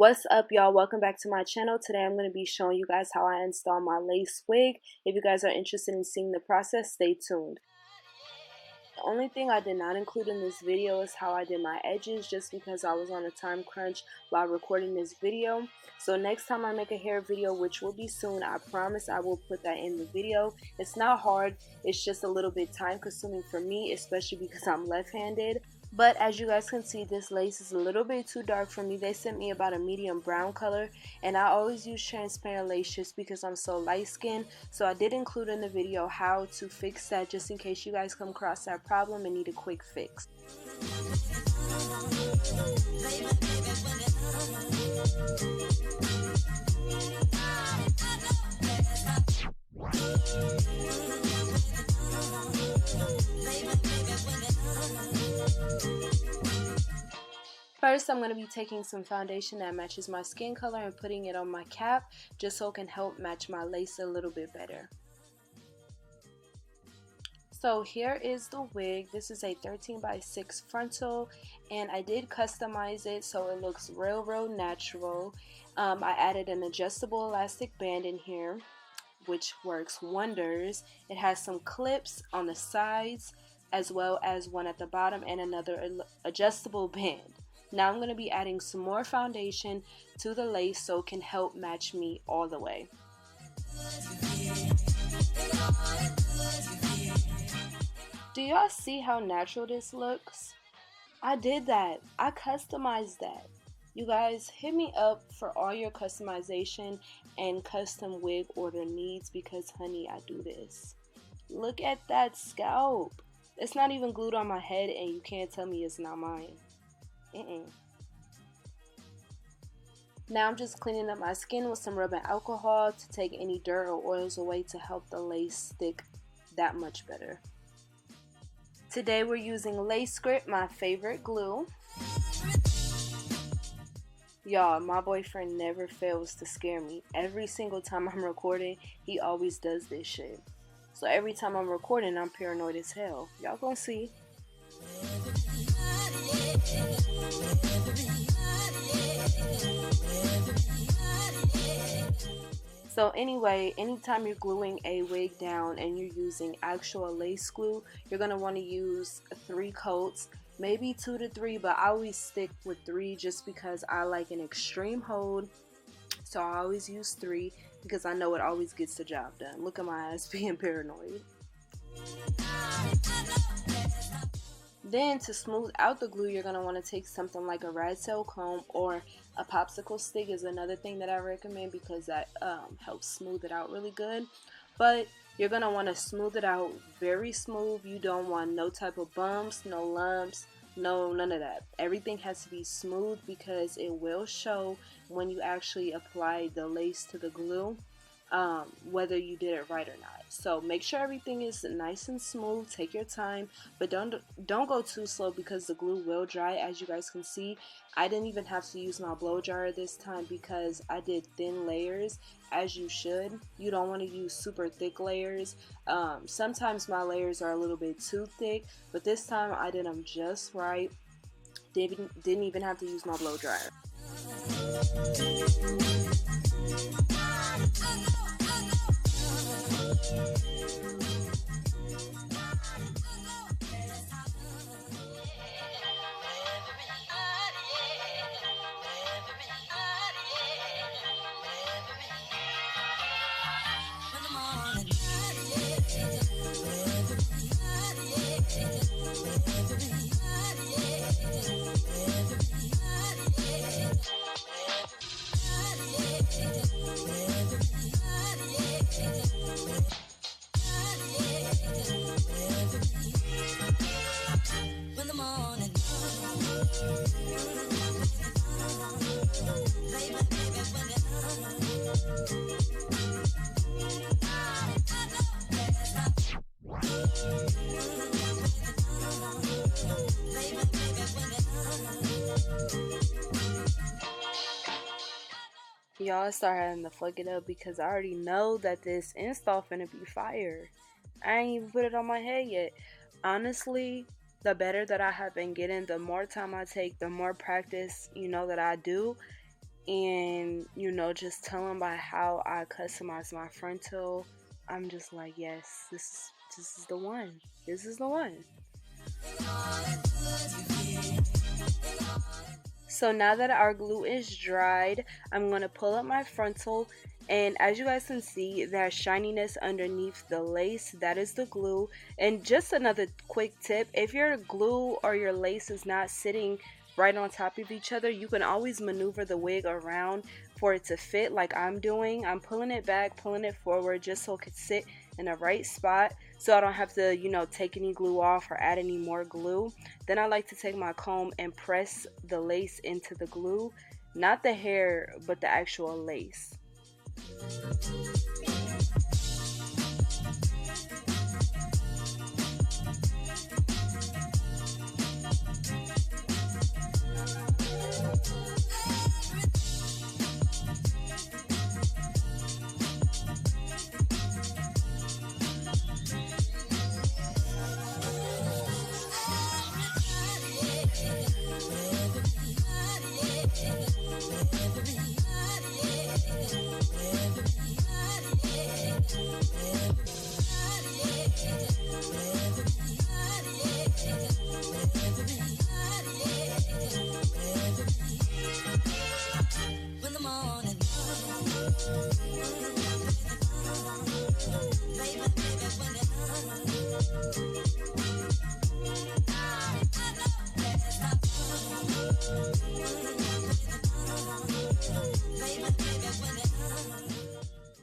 What's up, y'all? Welcome back to my channel. Today I'm going to be showing you guys how I install my lace wig. If you guys are interested in seeing the process, stay tuned. The only thing I did not include in this video is how I did my edges, just because I was on a time crunch while recording this video. So next time I make a hair video, which will be soon, I promise I will put that in the video. It's not hard, it's just a little bit time consuming for me, especially because I'm left-handed. But as you guys can see, this lace is a little bit too dark for me. They sent me about a medium brown color, and I always use transparent lace just because I'm so light skinned. So I did include in the video how to fix that, just in case you guys come across that problem and need a quick fix. First, I'm going to be taking some foundation that matches my skin color and putting it on my cap, just so it can help match my lace a little bit better. So here is the wig. This is a 13x6 frontal, and I did customize it so it looks real natural. I added an adjustable elastic band in here, which works wonders. It has some clips on the sides as well as one at the bottom and another adjustable band. Now I'm going to be adding some more foundation to the lace so it can help match me all the way. Do y'all see how natural this looks? I did that. I customized that. You guys, hit me up for all your customization and custom wig order needs, because honey, I do this. Look at that scalp. It's not even glued on my head and you can't tell me it's not mine. Now I'm just cleaning up my skin with some rubbing alcohol to take any dirt or oils away to help the lace stick that much better. Today we're using Lace Grip, my favorite glue. Y'all, my boyfriend never fails to scare me. Every single time I'm recording, he always does this shit. So every time I'm recording, I'm paranoid as hell. Y'all gonna see. So anyway, anytime you're gluing a wig down and you're using actual lace glue, you're going to want to use 3 coats, maybe 2 to 3, but I always stick with 3 just because I like an extreme hold. So I always use 3 because I know it always gets the job done. Look at my ass being paranoid. Then to smooth out the glue, you're going to want to take something like a rat tail comb, or a popsicle stick is another thing that I recommend because that helps smooth it out really good. But you're going to want to smooth it out very smooth. You don't want no type of bumps, no lumps, none of that. Everything has to be smooth because it will show when you actually apply the lace to the glue, whether you did it right or not. So make sure everything is nice and smooth. Take your time, but don't go too slow because the glue will dry. As you guys can see, I didn't even have to use my blow dryer this time because I did thin layers, as you should. You don't want to use super thick layers. Sometimes my layers are a little bit too thick, but this time I did them just right. Didn't even have to use my blow dryer. Y'all start having to fuck it up because I already know that this install finna be fire. I ain't even put it on my head yet. Honestly, the better that I have been getting, the more time I take, the more practice, that I do, and you know, just telling by how I customize my frontal, I'm just like, yes, this is the one. This is the one. So now that our glue is dried, I'm going to pull up my frontal, and as you guys can see, that shininess underneath the lace, that is the glue. And just another quick tip, if your glue or your lace is not sitting right on top of each other, you can always maneuver the wig around for it to fit like I'm doing. I'm pulling it back, pulling it forward just so it could sit in the right spot, so I don't have to, you know, take any glue off or add any more glue. Then I like to take my comb and press the lace into the glue, not the hair, but the actual lace.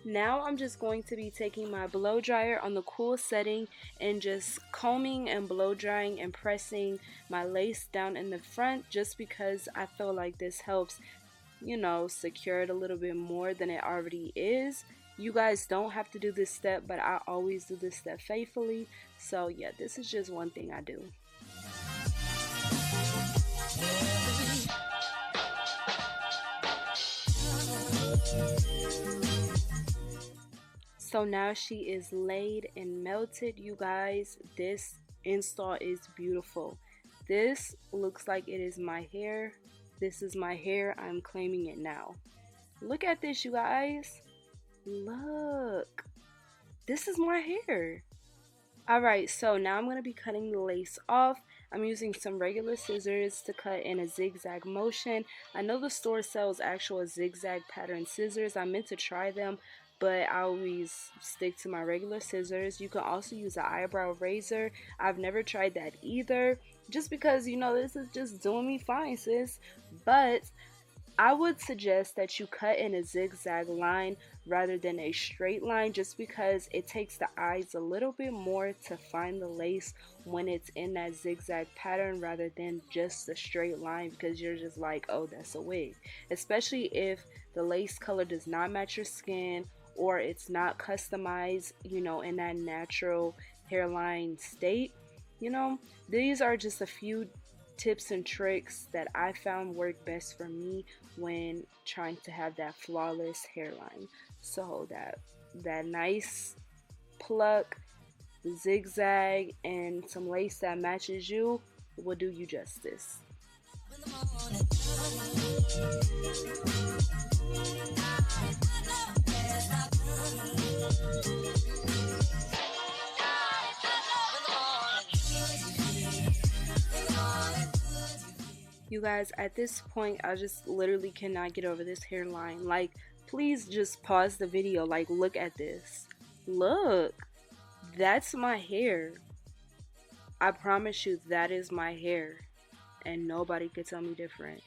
Now I'm just going to be taking my blow dryer on the cool setting and just combing and blow drying and pressing my lace down in the front, just because I feel like this helps, you know, secure it a little bit more than it already is. You guys don't have to do this step, but I always do this step faithfully. So yeah, this is just one thing I do. So now she is laid and melted, you guys. This install is beautiful. This looks like it is my hair. This is my hair. I'm claiming it now. Look at this, you guys. Look. This is my hair. Alright, so now I'm going to be cutting the lace off. I'm using some regular scissors to cut in a zigzag motion. I know the store sells actual zigzag pattern scissors. I meant to try them, but I always stick to my regular scissors. You can also use an eyebrow razor. I've never tried that either, just because, you know, this is just doing me fine, sis. But I would suggest that you cut in a zigzag line rather than a straight line, just because it takes the eyes a little bit more to find the lace when it's in that zigzag pattern rather than just a straight line, because you're just like, oh, that's a wig. Especially if the lace color does not match your skin, or it's not customized, you know, in that natural hairline state. You know, these are just a few tips and tricks that I found work best for me when trying to have that flawless hairline. So that nice pluck, zigzag, and some lace that matches you will do you justice. You guys, at this point, I just literally cannot get over this hairline. Like, please just pause the video. Like, look at this. Look, that's my hair. I promise you, that is my hair. And nobody could tell me different.